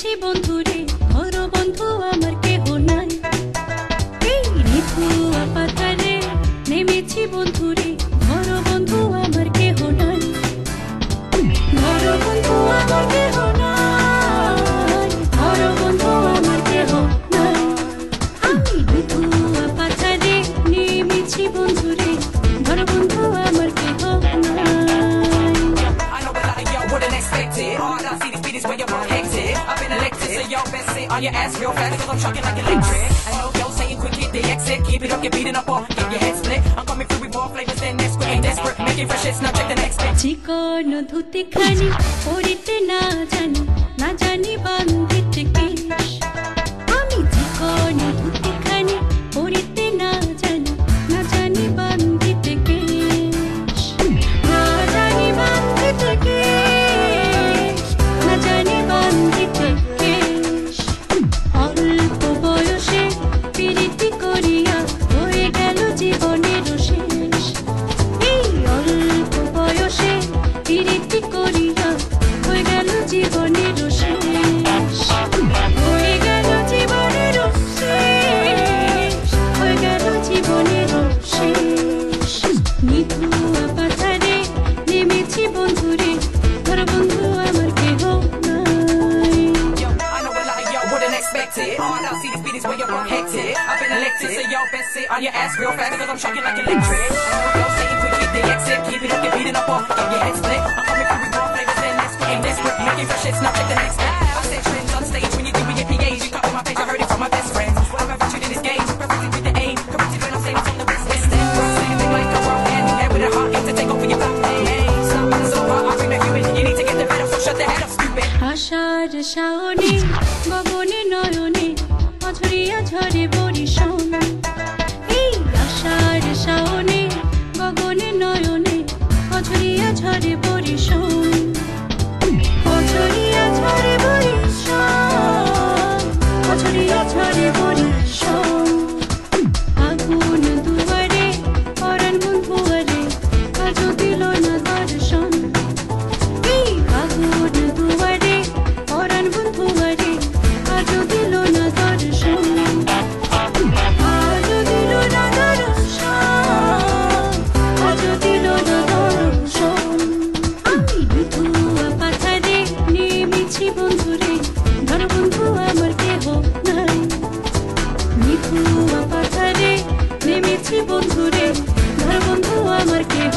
নেমেছি বন্ধুরে ধর বন্ধু আমার কেহ নাই। এই নিথুয়া পাতারে নেমেছি বন্ধুরে ধর বন্ধু আমার কেহ নাই। ধর বন্ধু আমার কেহ নাই, ধর বন্ধু আমার কেহ নাই। আমি নিথুয়া পাতারে নেমেছি বন্ধুরে ধর বন্ধু আমার কেহ নাই। All I see these beat is where you're hectic. I've been elected, so y'all best sit on your ass real fast, cause I'm shocking like electric. I know y'all saying quick, hit the exit. Keep it up, get beating up, or get your head split. I'm coming through with more flavors than this, quick, ain't desperate. Making fresh hits, now check the next bit. চিকন ধুতি খানি পরিতে না জানি, না জানি বান্ধিতে কেশ। আমি চিকন ধুতি খানি পরিতে না জানি, না জানি বান্ধিতে কেশ। না জানি বান্ধিতে কেশ, না জানি বান্ধিতে কেশ। অল্প বয়সে প্রীতি করিয়া হয়ে গেল জীবনের শেষ। এই অল্প বয়সে প্রীতি করিয়া হয়ে গেল জীবনের শেষ। হয়ে গেল জীবনের শেষ, হয়ে গেল জীবনের শেষ। নিথুয়া পাথারে নেমেছি বন্ধুরে ধর বন্ধু আমার কেহ নাই। Yo, I know a lot of y'all wouldn't expect it. All I see these beat is where you're hectic. I've been elected, so y'all best sit on your ass real fast, cause I'm shocking like electric. I know y'all saying quick, hit the exit. Keep it up, get beating up, or get your head split. I'm coming through with more flavors than this, quick, ain't desperate. Making fresh hits, now check the next bit. I set trends on stage when you do your PAs. You copy my page, I heard it from my best friends. I'm average in this game, perfected with the aim. Corrected when I'm saying from the west end. Standing like a world hand in hand with a heart, aim to take over your back. Hey, something so hard, I bring that you in. You need to get the better, so shut the head up, stupid. আশার শাওনে গগনে নয়নে অঝরিয়া ঝরে বরিশন। এই আশার শাওনে গগনে নয়নে অঝরিয়া ঝরে বরিশন। অঝরিয়া ঝরে বরিশন, অঝরিয়া ঝরে বরিশন। আগুন দুয়ারে পরাণ বন্ধুয়ারে আজও দিল না দর্শন। এই আগুন দুয়ারে পরাণ বন্ধুয়ারে আজও দিল না দর্শন। আজও দিল না দর্শন, আজও দিল না দর্শন। আমি নিথুয়া পাথারে নেমেছি বন্ধুরে ধর বন্ধু আমার কেহ নাই। নিথুয়া পাথারে নেমেছি বন্ধুরে ধর বন্ধু আমার কেহ